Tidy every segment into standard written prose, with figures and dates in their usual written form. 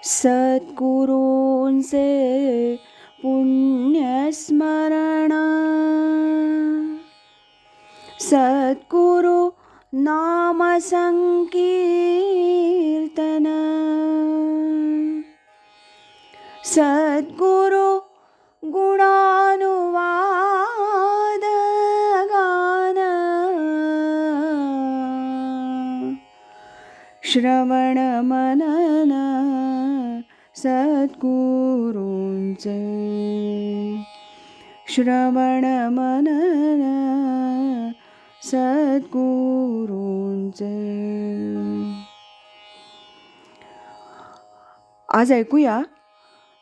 सद्गुरूंचे पुण्यस्मरण, सद्गुरु नाम संकीर्तन, सद्गुरु गुणानुवाद गान, श्रवण मनन सद्गुरूंचे, श्रवण मनन सद्गुरूंचे. आज ऐकूया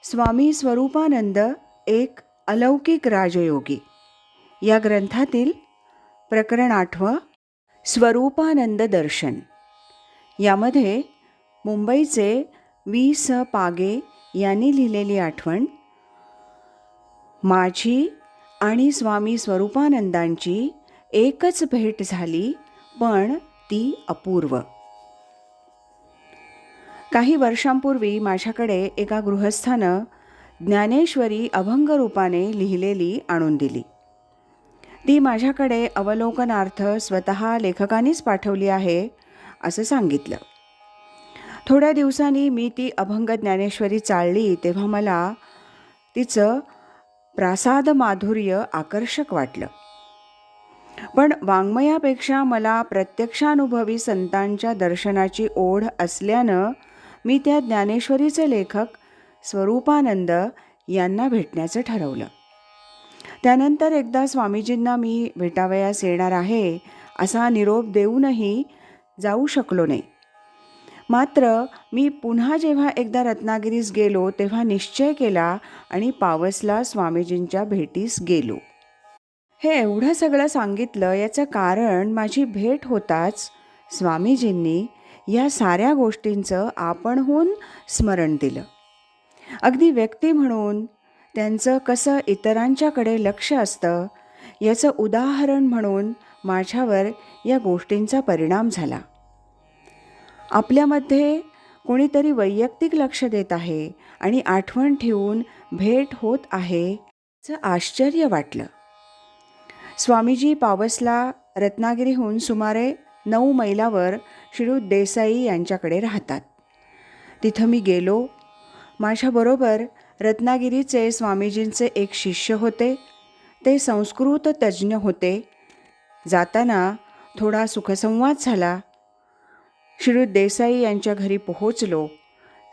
स्वामी स्वरूपानंद एक अलौकिक राजयोगी या ग्रंथातील प्रकरण 8 स्वरूपानंद दर्शन. यामध्ये मुंबईचे वी.स. पागे यांनी लिहिलेली आठवण, माझी आणि स्वामी स्वरूपानंदांची एकच भेट झाली, पण ती अपूर्व. काही वर्षांपूर्वी माझ्याकडे एका गृहस्थानं ज्ञानेश्वरी अभंग रूपाने लिहिलेली आणून दिली. ती माझ्याकडे अवलोकनार्थ स्वतः लेखकानेच पाठवली आहे असं सांगितलं. थोड्या दिवसांनी मी ती अभंग ज्ञानेश्वरी चाळली तेव्हा मला तिचं प्रासाद माधुर्य आकर्षक वाटलं. पण वाङ्मयापेक्षा मला प्रत्यक्षानुभवी संतांच्या दर्शनाची ओढ असल्यानं मी त्या ज्ञानेश्वरीचे लेखक स्वरूपानंद यांना भेटण्याचं ठरवलं. त्यानंतर एकदा स्वामीजींना मी भेटावयास येणार आहे असा निरोप देऊनही जाऊ शकलो नाही. मात्र मी पुन्हा जेव्हा एकदा रत्नागिरीस गेलो तेव्हा निश्चय केला आणि पावसला स्वामीजींच्या भेटीस गेलो. हे एवढं सगळं सांगितलं याचं कारण माझी भेट होताच स्वामीजींनी या साऱ्या गोष्टींचं आपणहून स्मरण दिलं. अगदी व्यक्ती म्हणून त्यांचं कसं इतरांच्याकडे लक्ष असतं याचं उदाहरण म्हणून माझ्यावर या गोष्टींचा परिणाम झाला. आपल्यामध्ये कोणीतरी वैयक्तिक लक्ष देत आहे आणि आठवण ठेवून भेट होत आहे याचं आश्चर्य वाटलं. स्वामीजी पावसला रत्नागिरीहून सुमारे 9 मैलावर श्रीयुत देसाई यांच्याकडे राहतात. तिथं मी गेलो. माझ्याबरोबर रत्नागिरीचे स्वामीजींचे एक शिष्य होते. ते संस्कृत तज्ज्ञ होते. जाताना थोडा सुखसंवाद झाला. श्रीयुत देसाई यांच्या घरी पोहोचलो.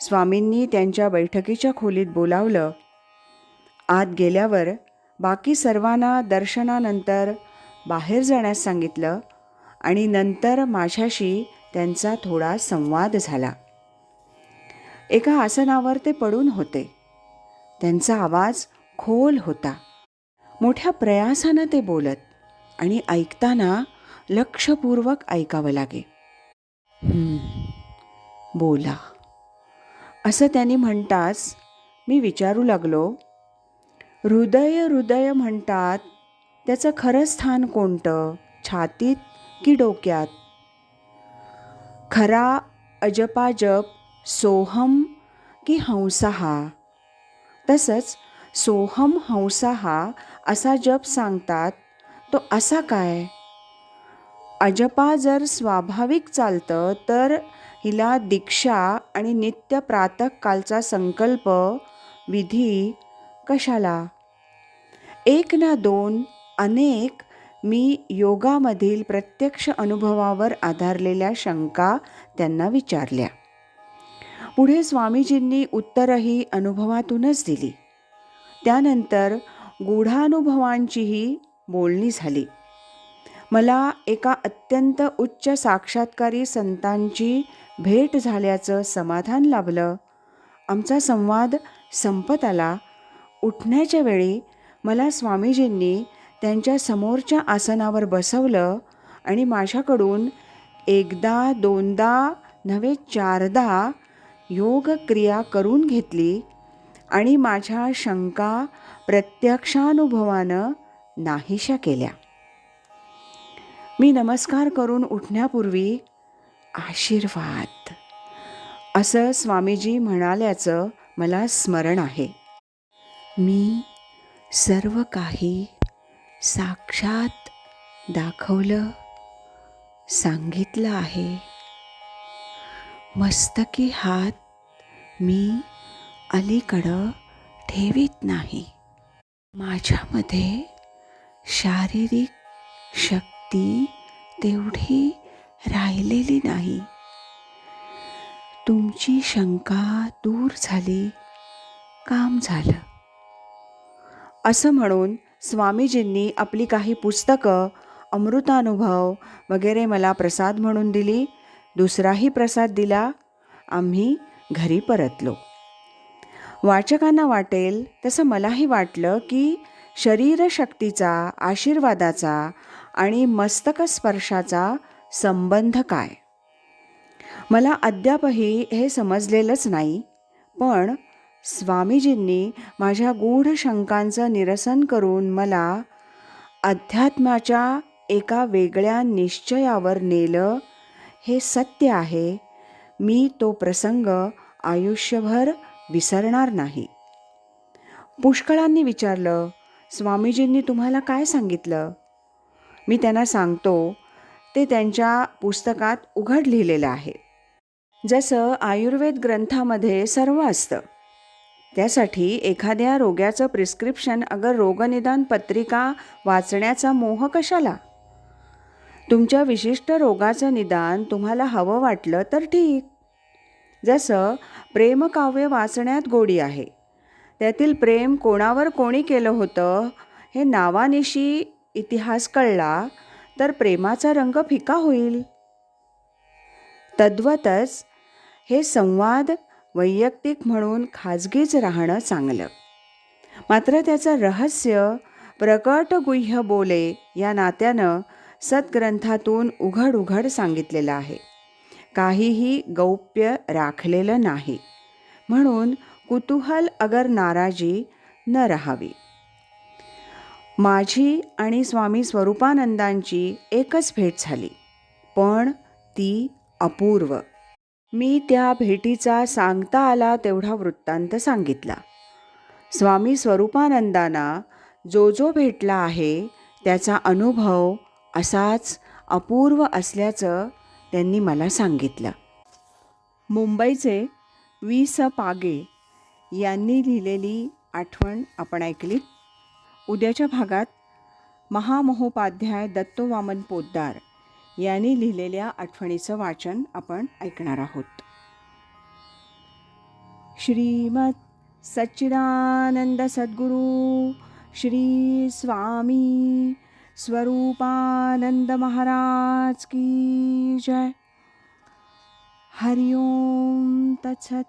स्वामींनी त्यांच्या बैठकीच्या खोलीत बोलावलं. आत गेल्यावर बाकी सर्वांना दर्शनानंतर बाहेर जाण्यास सांगितलं आणि नंतर माझ्याशी त्यांचा थोडा संवाद झाला. एका आसनावर ते पडून होते. त्यांचा आवाज खोल होता. मोठ्या प्रयासानं ते बोलत आणि ऐकताना लक्षपूर्वक ऐकावं लागे. बोला असं त्यांनी म्हणताच मी विचारू लागलो, हृदय हृदय म्हणतात त्याचं खरं स्थान कोणतं, छातीत की डोक्यात? खरा अजपाजप सोहम की हंसाहा? तसंच सोहम हंसाहा असा जप सांगतात तो असा काय? अजपा जर स्वाभाविक चालतं तर हिला दीक्षा आणि नित्य प्रातःकालचा संकल्प विधी कशाला? एक ना दोन अनेक मी योगामधील प्रत्यक्ष अनुभवावर आधारलेल्या शंका त्यांना विचारल्या. पुढे स्वामीजींनी उत्तरही अनुभवातूनच दिली. त्यानंतर गूढानुभवांचीही बोलणी झाली. मला एका अत्यंत उच्च साक्षात्कारी संतांची भेट झाल्याचं समाधान लाभलं. आमचा संवाद संपत आला. उठण्याच्या वेळी मला स्वामीजींनी त्यांच्या समोरच्या आसनावर बसवलं आणि माझ्याकडून एकदा दोनदा नव्हे 4दा योग क्रिया करून घेतली आणि माझ्या शंका प्रत्यक्षानुभवानं नाहीशा केल्या. मी नमस्कार करून उठण्यापूर्वी आशीर्वाद असं स्वामीजी म्हणाल्याचं मला स्मरण आहे. मी सर्व काही साक्षात दाखवलं, सांगितलं आहे. मस्तकी हात मी अलीकडं ठेवीत नाही. माझ्यामध्ये शारीरिक शक्ती तेवढी राहिलेली नाही. तुमची शंका दूर झाली, काम झालं. असं म्हणून स्वामीजींनी आपली काही पुस्तकं, अमृतानुभव वगैरे मला प्रसाद म्हणून दिली. दुसराही प्रसाद दिला. आम्ही घरी परतलो. वाचकांना वाटेल तसं मलाही वाटलं की शरीरशक्तीचा, आशीर्वादाचा आणि मस्तकस्पर्शाचा संबंध काय. मला अद्यापही हे समजलेलंच नाही. पण स्वामीजींनी माझ्या गूढ शंकांचं निरसन करून मला अध्यात्माच्या एका वेगळ्या निश्चयावर नेलं हे सत्य आहे. मी तो प्रसंग आयुष्यभर विसरणार नाही. पुष्कळांनी विचारलं, स्वामीजींनी तुम्हाला काय सांगितलं? मी त्यांना सांगतो ते त्यांच्या पुस्तकात उघड लिहिलेलं आहे. जसं आयुर्वेद ग्रंथामध्ये सर्व असतं. त्यासाठी एखाद्या रोग्याचं प्रिस्क्रिप्शन अगर रोगनिदान पत्रिका वाचण्याचा मोह कशाला? तुमच्या विशिष्ट रोगाचं निदान तुम्हाला हवं वाटलं तर ठीक. जसं प्रेमकाव्य वाचण्यात गोडी आहे. त्यातील प्रेम कोणावर कोणी केलं होतं हे नावानिशी इतिहास कळला तर प्रेमाचा रंग फिका होईल. तद्वतच हे संवाद वैयक्तिक म्हणून खाजगीच राहणं चांगलं. मात्र त्याचं रहस्य प्रकट गुह्य बोले या नात्यानं सद्ग्रंथातून उघड उघड सांगितलेलं आहे. काहीही गौप्य राखलेलं नाही. म्हणून कुतूहल अगर नाराजी न राहावी. माझी आणि स्वामी स्वरूपानंदांची एकच भेट झाली, पण ती अपूर्व. मी त्या भेटीचा सांगता आला तेवढा वृत्तांत सांगितला. स्वामी स्वरूपानंदांना जो जो भेटला आहे त्याचा अनुभव असाच अपूर्व असल्याचं त्यांनी मला सांगितलं. मुंबईचे वि.स. पागे यांनी लिहिलेली आठवण आपण ऐकली. उद्याच्या भागात महामहोपाध्याय दत्तोवामन पोद्दार यांनी लिहिलेल्या आठवणीचं वाचन आपण ऐकणार आहोत. श्रीमद सच्चिदानंद सद्गुरू श्री स्वामी स्वरूपानंद महाराज की जय. हरि ओम तत्सत.